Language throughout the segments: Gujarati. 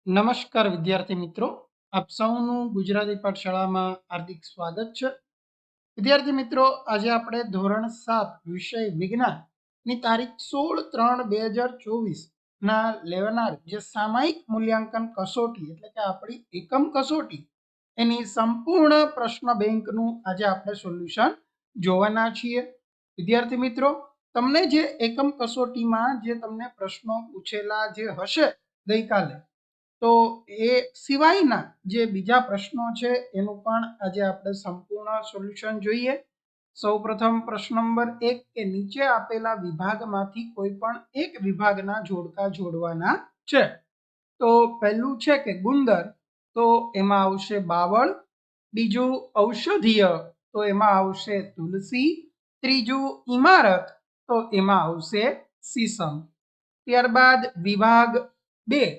નમસ્કાર વિદ્યાર્થી મિત્રો, આપ સૌનું ગુજરાતી પાઠશાળામાં હાર્દિક સ્વાગત છે. વિદ્યાર્થી મિત્રો, આજે આપણે ધોરણ 7 વિષય વિજ્ઞાનની તારીખ 16/3/2024 ના લેવાનાર જે સામયિક મૂલ્યાંકન કસોટી એટલે કે આપણી એકમ કસોટી એની સંપૂર્ણ પ્રશ્ન બેંકનું આજે આપણે સોલ્યુશન જોવાના છીએ. વિદ્યાર્થી મિત્રો, તમને જે એકમ કસોટીમાં જે તમને પ્રશ્નો પૂછેલા જે હશે ગઈકાલે, તો એ સિવાયના જે બીજા પ્રશ્નો છે એનું પણ આજે આપણે સંપૂર્ણ સોલ્યુશન જોઈએ. સૌપ્રથમ પ્રશ્ન નંબર 1 કે નીચે આપેલા વિભાગમાંથી કોઈ પણ એક વિભાગના જોડકા જોડવાના છે. તો પહેલું છે કે ગુંદર, તો એમાં આવશે બાવળ. બીજું ઔષધીય, તો એમાં આવશે તુલસી. ત્રીજું ઇમારત, તો એમાં આવશે સીસમ. ત્યારબાદ વિભાગ 2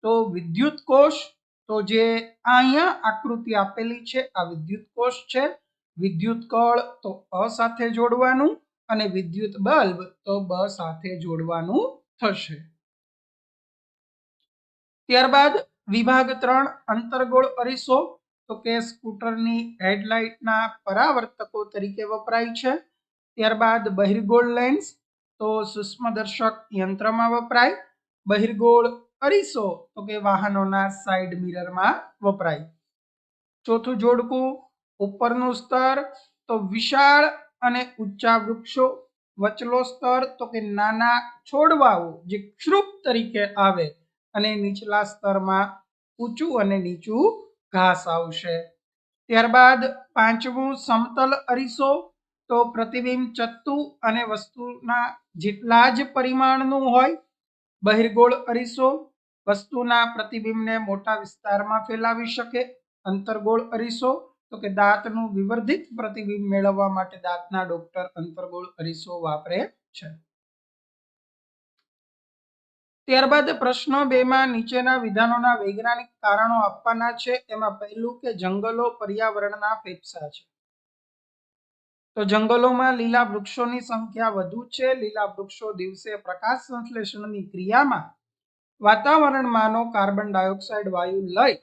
તો વિદ્યુત કોષ, તો જે અહીંયા આકૃતિ આપેલી છે આ વિદ્યુત કોષ છે. વિદ્યુત કળ તો અ સાથે જોડવાનું અને વિદ્યુત બલ્બ તો બ સાથે જોડવાનું થશે. ત્યારબાદ વિભાગ 3 અંતર્ગોળ અરીસો, તો કે સ્કૂટરની હેડલાઇટના પરાવર્તકો તરીકે વપરાય છે. ત્યારબાદ બહિર્ગોળ લેન્સ, તો સૂક્ષ્મદર્શક યંત્રમાં વપરાય. બહિર્ગોળ અરીસો, તો કે વાહનોના સાઇડ મિરરમાં વપરાય. ચોથું જોડકું ઉપરનું સ્તર, તો વિશાળ અને ઊંચા વૃક્ષો. વચલો સ્તર, તો કે નાના છોડવાઓ જે ક્ષુપ તરીકે આવે અને નીચલા સ્તરમાં ઊંચું અને નીચું ઘાસ આવશે. ત્યારબાદ પાંચમું સમતલ અરીસો, તો પ્રતિબિંબ ચત્તુ અને વસ્તુના જેટલા જ પરિમાણનું હોય. બહિર્ગોળ અરીસો વસ્તુના પ્રતિબિંબને મોટા વિસ્તારમાં ફેલાવી શકે. અંતર્ગોળ અરીસો, તો કે દાંતનું વિવર્ધિત પ્રતિબિંબ મેળવવા માટે દાંતના ડોક્ટર અંતર્ગોળ અરીસો વાપરે છે. ત્યારબાદ પ્રશ્ન 2 માં નીચેના વિધાનોના વૈજ્ઞાનિક કારણો આપવાના છે. એમાં પહેલું કે જંગલો પર્યાવરણના ફેફસા છે. તો જંગલોમાં લીલા વૃક્ષોની સંખ્યા વધુ છે. લીલા વૃક્ષો દિવસે પ્રકાશ સંશ્લેષણની ક્રિયામાં વાતાવરણમાંનો કાર્બન ડાયોક્સાઇડ વાયુ લઈ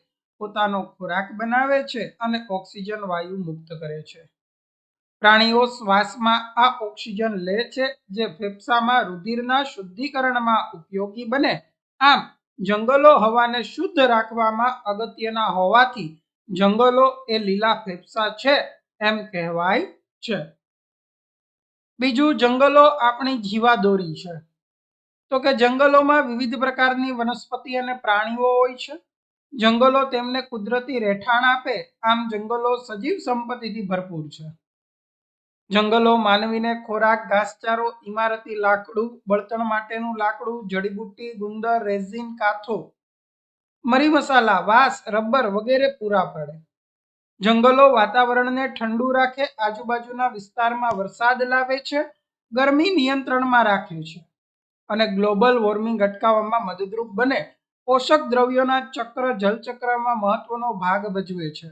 પોતાનો ખોરાક બનાવે છે અને ઓક્સિજન વાયુ મુક્ત કરે છે. પ્રાણીઓ શ્વાસમાં આ ઓક્સિજન લે છે, જે ફેફસામાં રુધિરના શુદ્ધિકરણમાં ઉપયોગી બને. આમ જંગલો હવાને શુદ્ધ રાખવામાં અગત્યના હોવાથી જંગલો એ લીલા ફેફસા છે એમ કહેવાય છે. બીજું, જંગલો આપણી જીવાદોરી છે. તો કે જંગલોમાં વિવિધ પ્રકારની વનસ્પતિ અને પ્રાણીઓ હોય છે. જંગલો તેમને કુદરતી રહેઠાણ આપે, આમ જંગલો સજીવ સંપત્તિથી ભરપૂર છે. જંગલો માનવીને ખોરાક, ઘાસચારો, ઇમારતી લાકડું, બળતણ માટેનું લાકડું, જડીબુટ્ટી, ગુંદર, રેઝિન, કાથો, મરી મસાલા, વાંસ, રબર વગેરે પૂરા પાડે. જંગલો વાતાવરણને ઠંડુ રાખે, આજુબાજુના વિસ્તારમાં વરસાદ લાવે છે, ગરમી નિયંત્રણમાં રાખે છે અને ગ્લોબલ વોર્મિંગ અટકાવવામાં મદદરૂપ બને. પોષક દ્રવ્યોના ચક્ર જલચક્રમાં મહત્વનો ભાગ ભજવે છે.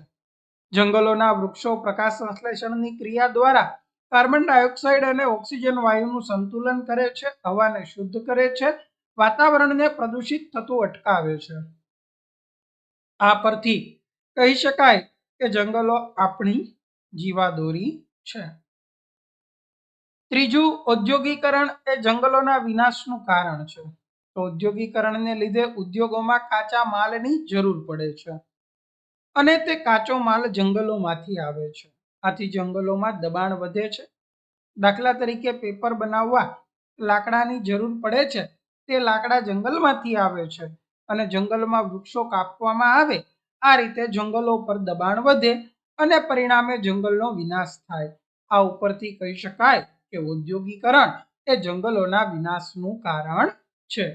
જંગલોના વૃક્ષો પ્રકાશ સંશ્લેષણની ક્રિયા દ્વારા કાર્બન ડાયોક્સાઇડ અને ઓક્સિજન વાયુનું સંતુલન કરે છે, હવાને શુદ્ધ કરે છે, વાતાવરણને પ્રદૂષિત થતું અટકાવે છે. આ પરથી કહી શકાય કે જંગલો આપણી જીવાદોરી છે. ત્રીજું, ઔદ્યોગિકરણ એ જંગલોના વિનાશનું કારણ છે. તો ઔદ્યોગિકરણને લીધે ઉદ્યોગોમાં કાચા માલની જરૂર પડે છે અને તે કાચો માલ જંગલોમાંથી આવે છે. આથી જંગલોમાં દબાણ વધે છે. દાખલા તરીકે પેપર બનાવવા લાકડાની જરૂર પડે છે, તે લાકડા જંગલમાંથી આવે છે અને જંગલમાં વૃક્ષો કાપવામાં આવે. આ રીતે જંગલો પર દબાણ વધે અને પરિણામે જંગલનો વિનાશ થાય. આ ઉપરથી કહી શકાય કે ઔદ્યોગિકરણ એ જંગલોના વિનાશનું કારણ છે.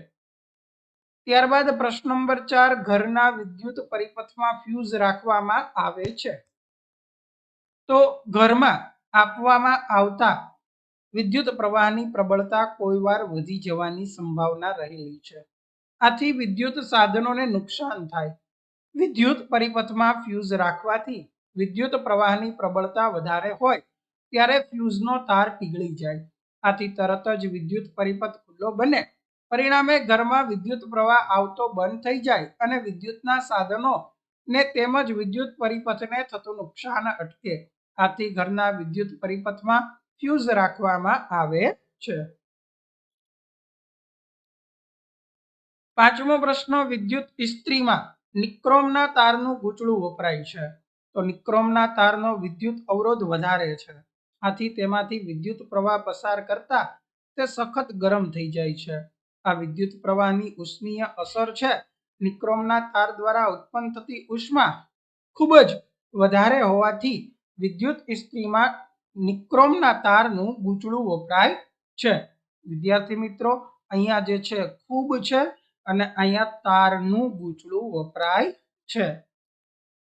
ત્યારબાદ પ્રશ્ન નંબર 4, ઘરના વિદ્યુત પરિપથમાં ફ્યુઝ રાખવામાં આવે છે. તો ઘરમાં આપવામાં આવતા વિદ્યુત પ્રવાહની પ્રબળતા કોઈવાર વધી જવાની સંભાવના રહેલી છે. આથી વિદ્યુત સાધનોને નુકસાન થાય. વિદ્યુત પરિપથમાં ફ્યુઝ રાખવાથી વિદ્યુત પ્રવાહની પ્રબળતા વધારે હોય ત્યારે ફ્યુઝનો તાર પીગળી જાય. આથી તરત જ વિદ્યુત પરિપથ ખુલ્લો બને પરિણામે ઘરમાં વિદ્યુત પ્રવાહ આવતો બંધ થઈ જાય અને વિદ્યુતના સાધનો ને તેમજ વિદ્યુત પરિપથને થતું નુકસાન અટકે. આથી ઘરના વિદ્યુત પરિપથમાં ફ્યુઝ રાખવામાં આવે છે. પાંચમો પ્રશ્ન, વિદ્યુત ઇસ્ત્રીમાં નિક્રોમના તારનું ગૂંચળું વપરાય છે. તો નિક્રોમના તારનો વિદ્યુત અવરોધ વધારે છે. આથી તેમાંથી વિદ્યુત પ્રવાહ પસાર કરતા તે સખત ગરમ થઈ જાય છે. આ વિદ્યુત પ્રવાહની ઉષ્મીય અસર છે. નિક્રોમના તાર દ્વારા ઉત્પન્ન થતી ઉષ્મા ખૂબ જ વધારે હોવાથી વિદ્યુત ઇસ્ત્રીમાં નિક્રોમના તારનું ગૂંચળું વપરાય છે. વિદ્યાર્થી મિત્રો, અહીંયા જે છે ખૂબ છે અને અહીંયા તારનું ગૂંચળું વપરાય છે.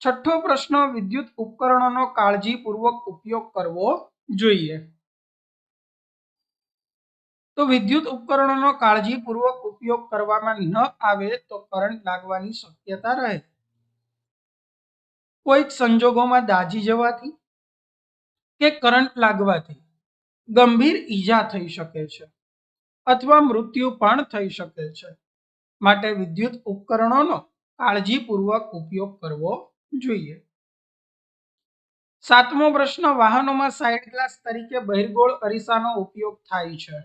છઠ્ઠો પ્રશ્ન, વિદ્યુત ઉપકરણોનો કાળજીપૂર્વક ઉપયોગ કરવો જોઈએ. તો વિદ્યુત ઉપકરણોનો કાળજીપૂર્વક ઉપયોગ કરવામાં ન આવે તો કરંટ લાગવાની શક્યતા રહે. કોઈક સંજોગોમાં દાઝી જવાથી કે કરંટ લાગવાથી ગંભીર ઈજા થઈ શકે છે અથવા મૃત્યુ પણ થઈ શકે છે. માટે વિદ્યુત ઉપકરણોનો કાળજીપૂર્વક ઉપયોગ કરવો જોઈએ. સાતમો પ્રશ્ન, વાહનોમાં સાઇડ ગ્લાસ તરીકે બહિર્ગોળ અરીસાનો ઉપયોગ થાય છે.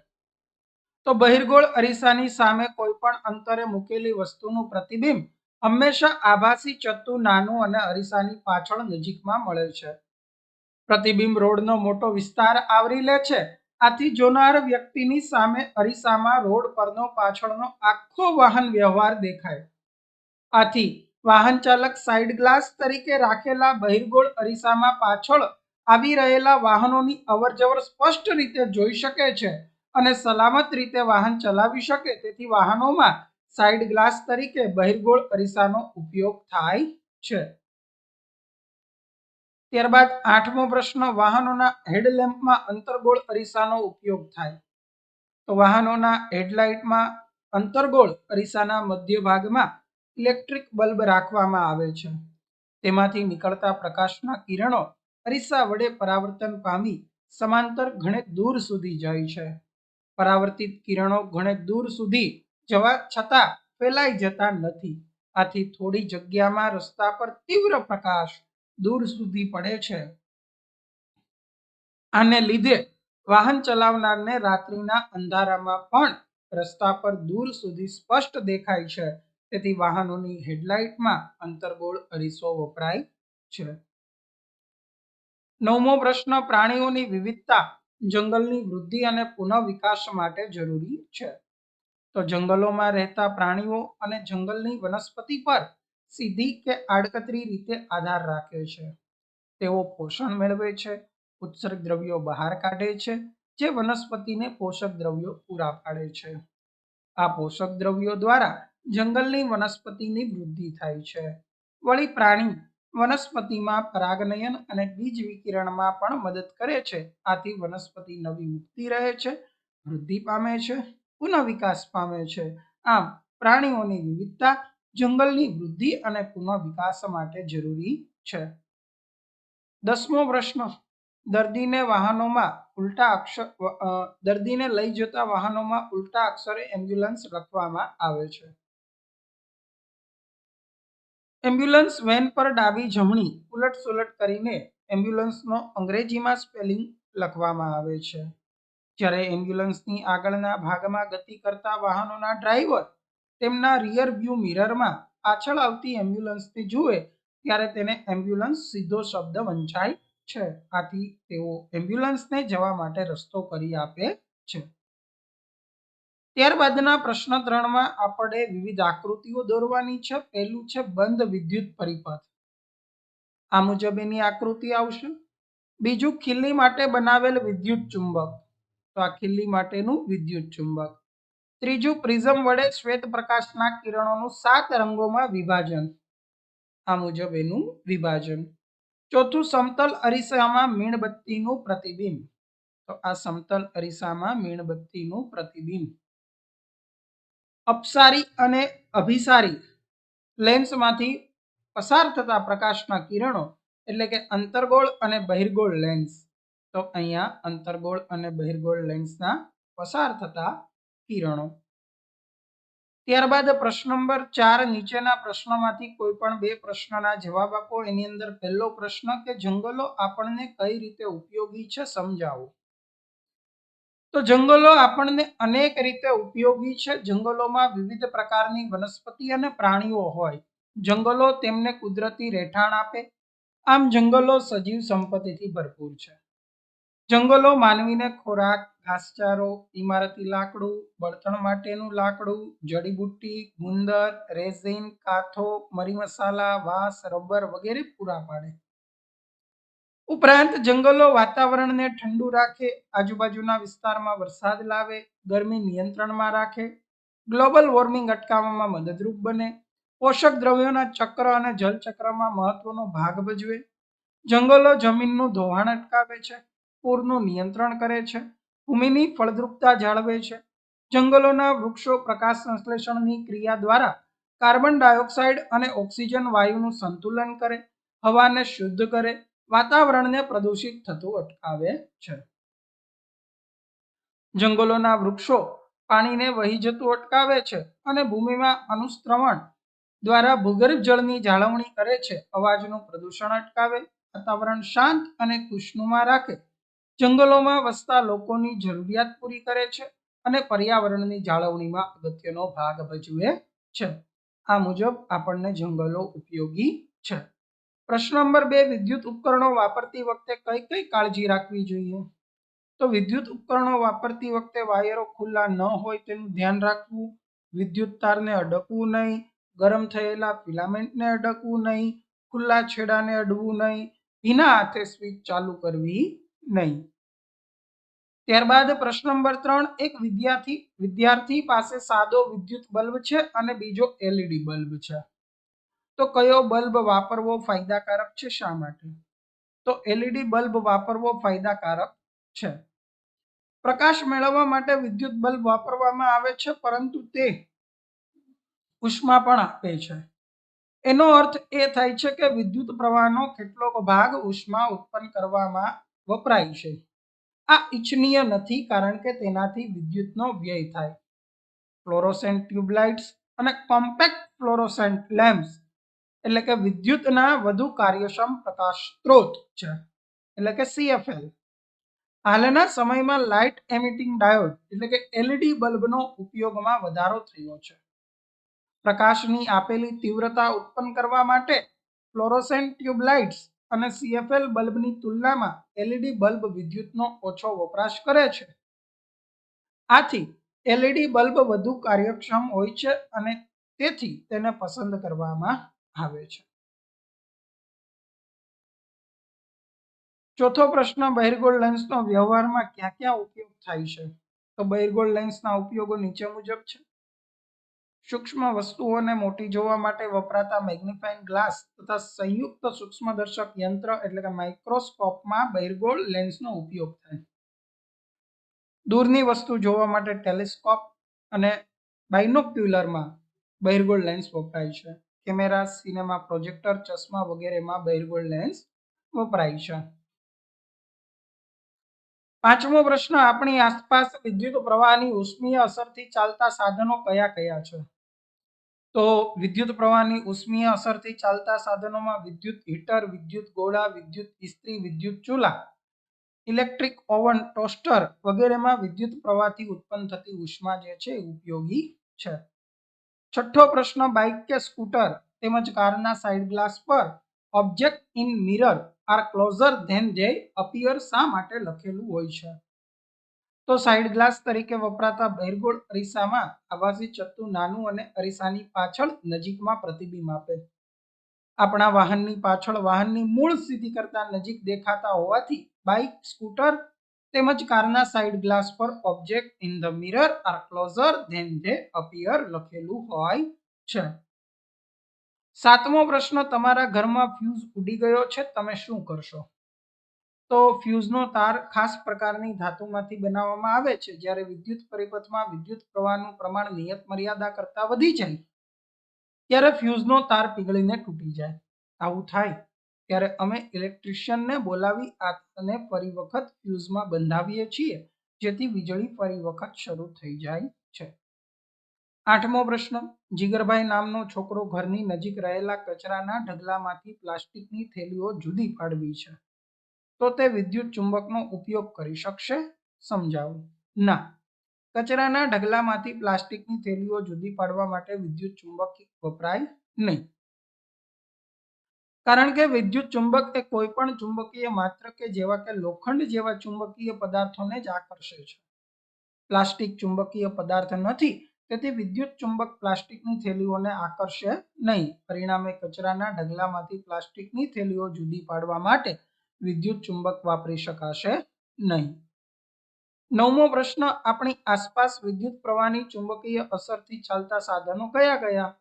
તો બહિર્ગોળ અરીસાની સામે કોઈ પણ અંતરે મૂકેલી વસ્તુનું પ્રતિબિંબ હંમેશા આભાસી ચત્તુ નાનું અને અરીસાની પાછળ નજીકમાં મળે છે. પ્રતિબિંબ રોડનો મોટો વિસ્તાર આવરી લે છે. આથી જોનાર વ્યક્તિની સામે અરીસામાં રોડ પરનો પાછળનો આખો વાહન વ્યવહાર દેખાય. આથી વાહન ચાલક સાઇડ ગ્લાસ તરીકે રાખેલા બહિર્ગોળ અરીસામાં પાછળ આવી રહેલા વાહનોની અવરજવર સ્પષ્ટ રીતે જોઈ શકે છે અને સલામત રીતે વાહન ચલાવી શકે. તેથી વાહનોમાં સાઇડ ગ્લાસ તરીકે બહિર્ગોળ અરીસાનો ઉપયોગ થાય છે. ત્યારબાદ આઠમો પ્રશ્ન, વાહનોના હેડલેમ્પમાં અંતર્ગોળ અરીસાનો ઉપયોગ થાય. તો વાહનોના હેડલાઇટમાં અંતર્ગોળ અરીસાના મધ્ય ભાગમાં ઇલેક્ટ્રિક બલ્બ રાખવામાં આવે છે. તેમાંથી નીકળતા પ્રકાશના કિરણો અરીસા વડે પરાવર્તન પામી સમાંતર ઘણેક દૂર સુધી જાય છે. પરાવર્તિત કિરણો ઘણેક દૂર સુધી જવા છતાં ફેલાઈ જતા નથી. આથી થોડી જગ્યામાં રસ્તા પર તીવ્ર પ્રકાશ દૂર સુધી પડે છે. આને લીધે વાહન ચલાવનારને રાત્રિના અંધારામાં પણ રસ્તા પર દૂર સુધી સ્પષ્ટ દેખાય છે. તેથી વાહનોની હેડલાઇટમાં અંતર્ગોળ અરીસો વપરાય છે. નવમો પ્રશ્ન, પ્રાણીઓની વિવિધતા જંગલની વૃદ્ધિ અને પુનઃવિકાસ માટે જરૂરી છે. તો જંગલોમાં રહેતા પ્રાણીઓ અને જંગલની વનસ્પતિ પર સીધી કે આડકતરી રીતે આધાર રાખે છે. તેઓ પોષણ મેળવે છે, ઉત્સર્ગ દ્રવ્યો બહાર કાઢે છે, જે વનસ્પતિને પોષક દ્રવ્યો પૂરા પાડે છે. આ પોષક દ્રવ્યો દ્વારા જંગલની વનસ્પતિની વૃદ્ધિ થાય છે. વળી પ્રાણી વનસ્પતિમાં પરાગનયન અને બીજ વિકિરણમાં પણ મદદ કરે છે. આથી વનસ્પતિ નવી ઉગતી રહે છે, વૃદ્ધિ પામે છે, પુનઃવિકાસ પામે છે. આમ પ્રાણીઓની વિવિધતા જંગલની વૃદ્ધિ અને પુનઃવિકાસ માટે જરૂરી છે. દસમો પ્રશ્ન, દર્દીને લઈ જતા વાહનોમાં ઉલટા અક્ષરે એમ્બ્યુલન્સ લખવામાં આવે છે. એમ્બ્યુલન્સ વેન પર ડાબી જમણી ઉલટ સુલટ કરીને એમ્બ્યુલન્સનો અંગ્રેજીમાં સ્પેલિંગ લખવામાં આવે છે. જ્યારે એમ્બ્યુલન્સની આગળના ભાગમાં ગતિ કરતા વાહનોના ડ્રાઈવર તેમના રિયર વ્યૂ મિરરમાં પાછળ આવતી એમ્બ્યુલન્સને જુએ ત્યારે તેને એમ્બ્યુલન્સ સીધો શબ્દ વંચાય છે. આથી તેઓ એમ્બ્યુલન્સને જવા માટે રસ્તો કરી આપે છે. ત્યારબાદના પ્રશ્ન 3માં આપણે વિવિધ આકૃતિઓ દોરવાની છે. પહેલું છે બંધ વિદ્યુત પરિપથ. આ મુજબ એની આકૃતિ આવશે. બીજું ખીલ્લી માટે બનાવેલ વિદ્યુત ચુંબક. તો આ ખીલ્લી માટેનું વિદ્યુત ચુંબક. ત્રીજું પ્રિઝમ વડે શ્વેત પ્રકાશના કિરણોનું 7 રંગોમાં વિભાજન. આ મુજબ એનું વિભાજન. ચોથું સમતલ અરીસામાં મીણબત્તીનું પ્રતિબિંબ. તો આ સમતલ અરીસામાં મીણબત્તીનું પ્રતિબિંબ. અપસારી અને અભિસારી લેન્સમાંથી પસાર થતા પ્રકાશના કિરણો એટલે કે અંતર્ગોળ અને બહિર્ગોળ લેન્સ. તો અહીંયા અંતર્ગોળ અને બહિર્ગોળ લેન્સના પસાર થતા કિરણો. ત્યારબાદ પ્રશ્ન નંબર 4 નીચેના પ્રશ્નોમાંથી કોઈ પણ બે પ્રશ્નના જવાબ આપો. એની અંદર પહેલો પ્રશ્ન કે જંગલો આપણને કઈ રીતે ઉપયોગી છે સમજાવો. તો જંગલો આપણને અનેક રીતે ઉપયોગી છે. જંગલોમાં વિવિધ પ્રકારની વનસ્પતિ અને પ્રાણીઓ હોય. જંગલો તેમને કુદરતી રહેઠાણ આપે. આમ જંગલો સજીવ સંપત્તિથી ભરપૂર છે. જંગલો માનવીને ખોરાક, ઘાસચારો, ઇમારતી લાકડું, બળતણ માટેનું લાકડું, જડીબુટ્ટી, ગુંદર, રેઝિન, કાથો, મરી મસાલા, વાંસ, રબર વગેરે પૂરા પાડે. ઉપરાંત જંગલો વાતાવરણને ઠંડુ રાખે, આજુબાજુના વિસ્તારમાં વરસાદ લાવે, ગરમી નિયંત્રણમાં રાખે, ગ્લોબલ વોર્મિંગ અટકાવવામાં મદદરૂપ બને, પોષક દ્રવ્યોના ચક્ર અને જલચક્રમાં મહત્વનો ભાગ ભજવે. જંગલો જમીનનું ધોવાણ અટકાવે છે, પૂરનું નિયંત્રણ કરે છે, ભૂમિની ફળદ્રુપતા જાળવે છે. જંગલોના વૃક્ષો પ્રકાશ સંશ્લેષણની ક્રિયા દ્વારા કાર્બન ડાયોક્સાઇડ અને ઓક્સિજન વાયુનું સંતુલન કરે, હવાને શુદ્ધ કરે, વાતાવરણને પ્રદૂષિત થતું અટકાવે છે. જંગલોના વૃક્ષો પાણીને વહી જતું અટકાવે છે અને ભૂમિમાં અનુસ્રવણ દ્વારા ભૂગર્ભ જળની જાળવણી કરે છે, અવાજનું પ્રદૂષણ અટકાવે, વાતાવરણ શાંત અને ખુશનુમા રાખે. જંગલોમાં વસતા લોકોની જરૂરિયાત પૂરી કરે છે અને પર્યાવરણની જાળવણીમાં અગત્યનો ભાગ ભજવે છે. આ મુજબ આપણને જંગલો ઉપયોગી છે. પ્રશ્ન નંબર 2 વિદ્યુત ઉપકરણો વાપરતી વખતે કઈ કઈ કાળજી રાખવી જોઈએ. તો વિદ્યુત ઉપકરણો વાપરતી વખતે વાયરો ખુલ્લા ન હોય તેનું ધ્યાન રાખવું, વિદ્યુત તારને અડકવું નહીં, ગરમ થયેલા ફિલામેન્ટને અડકવું નહીં, ખુલ્લા છેડાને અડવું નહીં, ભીના હાથે સ્વિચ ચાલુ કરવી નહીં. ત્યારબાદ પ્રશ્ન નંબર 3 એક વિદ્યાર્થી પાસે સાદો વિદ્યુત બલ્બ છે અને બીજો એલઈડી બલ્બ છે. તો કયો બલ્બ વાપરવો ફાયદાકારક છે, શા માટે? તો એલઈડી બલ્બ વાપરવો ફાયદાકારક છે. પ્રકાશ મેળવવા માટે વિદ્યુત બલ્બ વાપરવામાં આવે છે, પરંતુ તે ઉષ્મા પણ આપે છે. એનો અર્થ એ થાય છે કે વિદ્યુત પ્રવાહનો કેટલોક ભાગ ઉષ્મા ઉત્પન્ન કરવામાં વપરાય છે. આ ઇચ્છનીય નથી, કારણ કે તેનાથી વિદ્યુતનો વ્યય થાય. ફ્લોરોસેન્ટ ટ્યુબલાઇટ્સ અને કોમ્પેક્ટ ફ્લોરોસેન્ટ લેમ્પ્સ એટલે કે વિદ્યુતના વધુ કાર્યક્ષમ પ્રકાશ સ્ત્રોત છે, એટલે કે સીએફએલ. હાલના સમયમાં લાઇટ એમિટિંગ ડાયોડ એટલે કે એલઈડી બલ્બનો ઉપયોગમાં વધારો થયો છે. પ્રકાશની આપેલી તીવ્રતા ઉત્પન્ન કરવા માટે ફ્લોરોસેન્ટ ટ્યુબલાઇટ્સ અને સીએફએલ બલ્બની તુલનામાં એલઈડી બલ્બ વિદ્યુતનો ઓછો વપરાશ કરે છે. આથી એલઈડી બલ્બ વધુ કાર્યક્ષમ હોય છે અને તેથી તેને પસંદ કરવામાં આવે છે. ચોથો પ્રશ્ન બહિર્ગોળ લેન્સનો વ્યવહારમાં ક્યાં ક્યાં ઉપયોગ થાય છે. તો બહિર્ગોળ લેન્સના ઉપયોગો નીચે મુજબ છે. સૂક્ષ્મ વસ્તુઓને મોટી જોવા માટે વપરાતા મેગ્નિફાઇંગ ગ્લાસ તથા સંયુક્ત સૂક્ષ્મદર્શક યંત્ર એટલે કે માઇક્રોસ્કોપમાં બહિર્ગોળ લેન્સનો ઉપયોગ થાય. દૂરની વસ્તુ જોવા માટે ટેલિસ્કોપ અને બાયનોક્યુલરમાં બહિર્ગોળ લેન્સ વપરાય છે. કેમેરા, સિનેમા પ્રોજેક્ટર, ચશ્મા વગેરેમાં બહિર્ગોળ લેન્સ વપરાય છે. પાંચમો પ્રશ્ન આપણી આસપાસ વિદ્યુત પ્રવાહની ઉષ્મીય અસરથી ચાલતા સાધનો કયા કયા છે. તો વિદ્યુત પ્રવાહની ઉષ્મીય અસરથી ચાલતા સાધનોમાં વિદ્યુત હીટર, વિદ્યુત ગોળા, વિદ્યુત ઇસ્ત્રી, વિદ્યુત ચૂલા, ઇલેક્ટ્રિક ઓવન, ટોસ્ટર વગેરેમાં વિદ્યુત પ્રવાહથી ઉત્પન્ન થતી ઉષ્મા જે છે ઉપયોગી છે. છઠ્ઠો પ્રશ્ન બાઇક કે સ્કૂટર તેમજ કારના સાઇડ ગ્લાસ પર object in mirror are closer than they appear શા માટે લખેલું હોય છે. તો સાઇડ ગ્લાસ તરીકે વપરાતા બહિર્ગોળ અરીસામાં આભાસી ચત્તુ નાનું અને અરીસાની પાછળ નજીકમાં પ્રતિબિંબ આપે. આપણા વાહનની પાછળ વાહનની મૂળ સ્થિતિ કરતા નજીક દેખાતા હોવાથી બાઇક, સ્કૂટર તેમજ કારના સાઇડ ગ્લાસ પર object in the mirror are closer than they appear લખેલું હોય છે. સાતમો પ્રશ્ન તમારા ઘરમાં ફ્યુઝ ઉડી ગયો છે, તમે શું કરશો. તો ફ્યુઝનો તાર ખાસ પ્રકારની ધાતુમાંથી બનાવવામાં આવે છે. જ્યારે વિદ્યુત પરિપથમાં વિદ્યુત પ્રવાહનું પ્રમાણ નિયત મર્યાદા કરતાં વધી જાય ત્યારે ફ્યુઝનો તાર પીગળીને તૂટી જાય. આવું થાય ત્યારે અમે ઇલેક્ટ્રિશિયનને બોલાવી આ તારને ફરી વખત ફ્યુઝમાં બંધાવીએ છીએ, જેથી વીજળી ફરી વખત શરૂ થઈ જાય છે. આઠમો પ્રશ્ન, જીગરભાઈ નામનો છોકરો ઘરની નજીક રહેલા કચરાના ઢગલામાંથી પ્લાસ્ટિકની થેલીઓ જુદી પાડવી છે, તો તે વિદ્યુત ચુંબકનો ઉપયોગ કરી શકશે? સમજાવો. ના, કચરાના ઢગલામાંથી પ્લાસ્ટિકની થેલીઓ જુદી પાડવા માટે વિદ્યુત ચુંબક વપરાય નહીં, કારણ કે વિદ્યુત ચુંબક એ કોઈ પણ ચુંબકીય માત્ર કે જેવા કે લોખંડ જેવા ચુંબકીય પદાર્થોને જ આકર્ષે છે. પ્લાસ્ટિક ચુંબકીય પદાર્થ નથી, તેથી વિદ્યુત ચુંબક પ્લાસ્ટિકની થેલીઓને આકર્ષે નહીં. પરિણામે કચરાના ઢગલામાંથી પ્લાસ્ટિકની થેલીઓ જુદી પાડવા માટે વિદ્યુત ચુંબક વાપરી શકાશે નહીં. નવમો પ્રશ્ન, આપણી આસપાસ વિદ્યુત પ્રવાહની ચુંબકીય અસરથી ચાલતા સાધનો કયા કયા?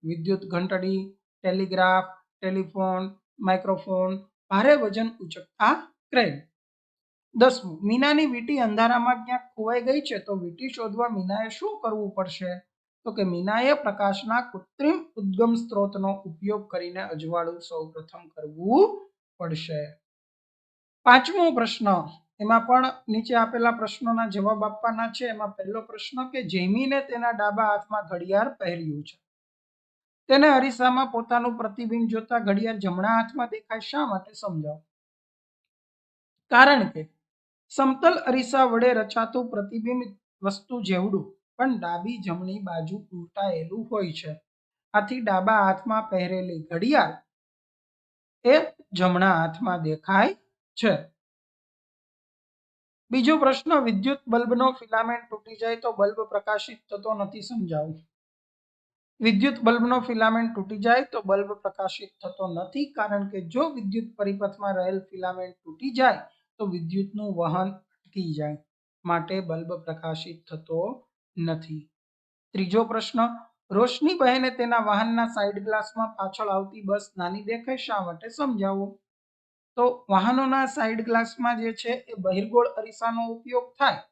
વિદ્યુત ઘંટડી, ટેલિગ્રાફ, ટેલિફોન, માઇક્રોફોન, ભારે વજન ઉચકતા ક્રેન. 10મું, મીનાની વીંટી અંધારામાં ક્યાંક ખોવાઈ ગઈ છે, તો વીંટી શોધવા મીનાએ શું કરવું પડશે? તો કે મીનાએ પ્રકાશના કૃત્રિમ ઉદ્ગમ સ્ત્રોતનો ઉપયોગ કરીને અજવાળું સૌપ્રથમ કરવું પડશે. 5મો પ્રશ્ન, એમાં પણ નીચે આપેલા પ્રશ્નોના જવાબ આપવાના છે. એમાં પહેલો પ્રશ્ન કે જૈમીને તેના ડાબા હાથમાં ઘડિયાળ પહેર્યું છે, તેને અરીસામાં પોતાનું પ્રતિબિંબ જોતા ઘડિયાળ જમણા હાથમાં દેખાય, શા માટે? સમજાવો. કારણ કે સમતલ અરીસા વડે રચાતું પ્રતિબિંબ વસ્તુ જેવડું પણ ડાબી જમણી બાજુ ઉલટાયેલું હોય છે, આથી ડાબા હાથમાં પહેરેલી ઘડિયાળ એ જમણા હાથમાં દેખાય છે. બીજો પ્રશ્ન, વિદ્યુત બલ્બનો ફિલામેન્ટ તૂટી જાય તો બલ્બ પ્રકાશિત થતો નથી, સમજાવો. વિદ્યુત બલ્બનો ફિલામેન્ટ તૂટી જાય તો બલ્બ પ્રકાશિત થતો નથી, કારણ કે જો વિદ્યુત પરિપથમાં રહેલ ફિલામેન્ટ તૂટી જાય તો વિદ્યુતનું વહન અટકી જાય, માટે બલ્બ પ્રકાશિત થતો નથી. ત્રીજો પ્રશ્ન, રોશનીબહેને તેના વાહનના સાઇડ ગ્લાસમાં પાછળ આવતી બસ નાની દેખાય, શા માટે? સમજાવો. તો વાહનોના સાઇડ ગ્લાસમાં જે છે એ બહિર્ગોળ અરીસાનો ઉપયોગ થાય,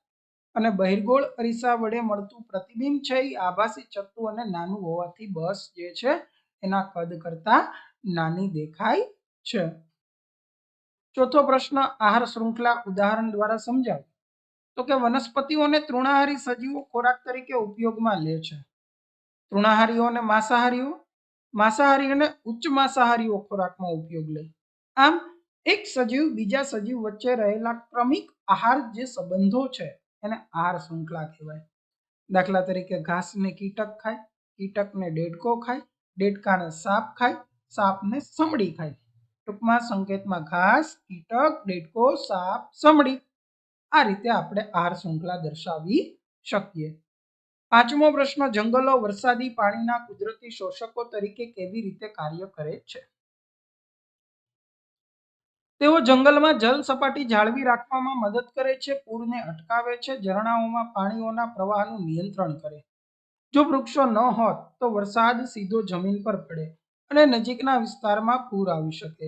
અને બહિર્ગોળ અરીસા વડે મળતું પ્રતિબિંબ છે એ આભાસી ચત્તુ અને નાનું હોવાથી બસ જે છે એના કદ કરતા નાની દેખાય છે. ચોથો પ્રશ્ન, આહાર શૃંખલા ઉદાહરણ દ્વારા સમજાવો. તો કે વનસ્પતિઓને તૃણાહારી સજીવો ખોરાક તરીકે ઉપયોગમાં લે છે. તૃણાહારીઓ અને માંસાહારીઓ, માંસાહારી અને ઉચ્ચ માંસાહારીઓ ખોરાકમાં ઉપયોગ લે. આમ એક સજીવ બીજા સજીવ વચ્ચે રહેલા ક્રમિક આહાર જે સંબંધો છે એને આહાર શૃંખલા કહેવાય. દાખલા તરીકે ઘાસને કીટક ખાય, કીટકને ડેડકો ખાય, ડેડકાને સાપ ખાય, સાપને સમડી ખાય. ટૂંકમાં સંકેતમાં ઘાસ, કીટક, ડેડકો, સાપ, સમડી. આ રીતે આપણે આહાર શૃંખલા દર્શાવી શકીએ. 5મો પ્રશ્ન, જંગલો વરસાદી પાણીના કુદરતી શોષકો તરીકે કેવી રીતે કાર્ય કરે છે? તેઓ જંગલમાં જલ સપાટી જાળવી રાખવામાં મદદ કરે છે, પૂરને અટકાવે છે, ઝરણાઓમાં પાણીઓના પ્રવાહનું નિયંત્રણ કરે. જો વૃક્ષો ન હોત તો વરસાદ સીધો જમીન પર પડે અને નજીકના વિસ્તારમાં પૂર આવી શકે.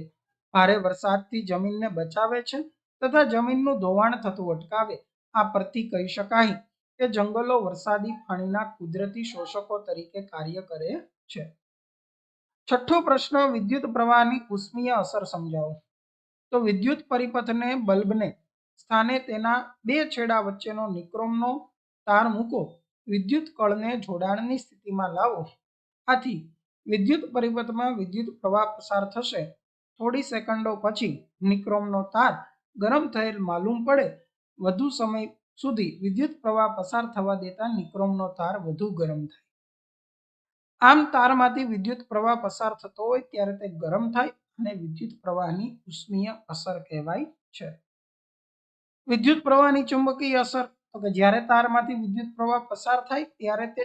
ભારે વરસાદથી જમીનને બચાવે છે તથા જમીનનું ધોવાણ થતું અટકાવે. આ પરથી કહી શકાય કે જંગલો વરસાદી પાણીના કુદરતી શોષકો તરીકે કાર્ય કરે છે. છઠ્ઠો પ્રશ્ન, વિદ્યુત પ્રવાહની ઉષ્મીય અસર સમજાવો. તો વિદ્યુત પરિપથને બલ્બને સ્થાને તેના બે છેડા વચ્ચેનો નિક્રોમનો તાર મૂકો, વિદ્યુત કળને જોડાણની સ્થિતિમાં લાવો. આથી વિદ્યુત પરિપથમાં વિદ્યુત પ્રવાહ પસાર થશે. થોડી સેકન્ડો પછી નિક્રોમનો તાર ગરમ થયેલ માલુમ પડે. વધુ સમય સુધી વિદ્યુત પ્રવાહ પસાર થવા દેતા નિક્રોમનો તાર વધુ ગરમ થાય. આમ તારમાંથી વિદ્યુત પ્રવાહ પસાર થતો હોય ત્યારે તે ગરમ થાય અને વિદ્યુત પ્રવાહની ઉષ્મીય અસર કહેવાય છે. વિદ્યુત પ્રવાહની ચુંબકીય અસર, તો કે જ્યારે તારમાંથી વિદ્યુત પ્રવાહ પસાર થાય ત્યારે તે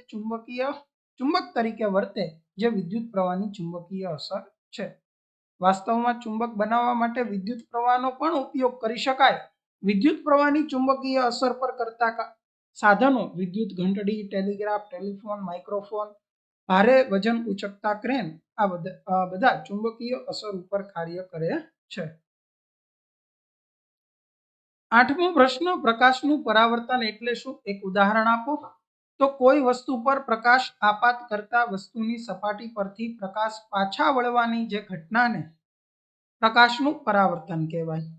ચુંબક તરીકે વર્તે, જે વિદ્યુત પ્રવાહની ચુંબકીય અસર છે. વાસ્તવમાં ચુંબક બનાવવા માટે વિદ્યુત પ્રવાહનો પણ ઉપયોગ કરી શકાય. વિદ્યુત પ્રવાહની ચુંબકીય અસર પર કરતા સાધનો વિદ્યુત ઘંટડી, ટેલિગ્રાફ, ટેલિફોન, માઇક્રોફોન, ભારે વજન ઉચકતા ક્રેન, આ બધા ચુંબકીય અસર ઉપર કાર્ય કરે છે. 8મો પ્રશ્ન, પ્રકાશનું પરાવર્તન એટલે શું? એક ઉદાહરણ આપો. તો કોઈ વસ્તુ પર પ્રકાશ આપાત કરતા વસ્તુની સપાટી પરથી પ્રકાશ પાછા વળવાની જે ઘટનાને પ્રકાશનું પરાવર્તન કહેવાય.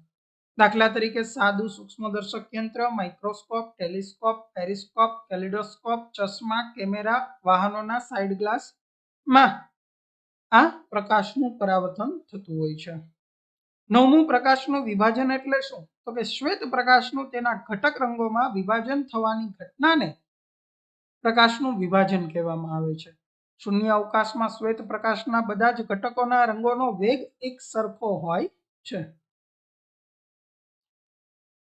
દાખલા તરીકે સાદું સૂક્ષ્મદર્શક યંત્ર, માઇક્રોસ્કોપ, ટેલિસ્કોપ, પેરિસ્કોપ, કેલિડોસ્કોપ, ચશ્મા, કેમેરા, વાહનોના સાઇડ ગ્લાસમાં આ પ્રકાશનું પરાવર્તન થતું હોય છે. 9મું પ્રકાશનું વિભાજન એટલે શું? તો કે શ્વેત પ્રકાશનું તેના ઘટક રંગોમાં વિભાજન થવાની ઘટનાને પ્રકાશનું વિભાજન કહેવામાં આવે છે. શૂન્ય અવકાશમાં શ્વેત પ્રકાશના બધા જ ઘટકોના રંગોનો વેગ એક સરખો હોય છે.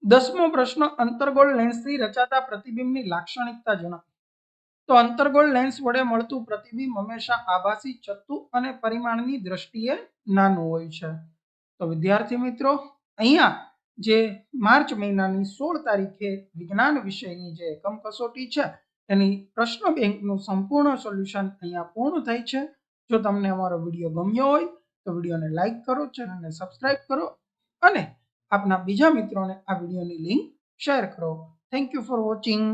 10મો પ્રશ્ન, અંતર્ગોળ લેન્સથી રચાતા પ્રતિબિંબની લાક્ષણિકતા જણાવો. તો અંતર્ગોળ લેન્સ વડે મળતું પ્રતિબિંબ હંમેશા આભાસી, ચત્તુ અને પરિમાણની દ્રષ્ટિએ નાનું હોય છે. તો વિદ્યાર્થી મિત્રો, અહીંયા જે માર્ચ મહિનાની 16 તારીખે વિજ્ઞાન વિષયની જે એકમ કસોટી છે એની પ્રશ્ન બેંકનું સંપૂર્ણ સોલ્યુશન અહીંયા પૂર્ણ થાય છે. જો તમને અમારો વિડીયો ગમ્યો હોય તો વિડીયોને લાઈક કરો, ચેનલને સબસ્ક્રાઇબ કરો અને આપના બીજા મિત્રોને આ વિડીયોની લિંક શેર કરો. Thank you for watching.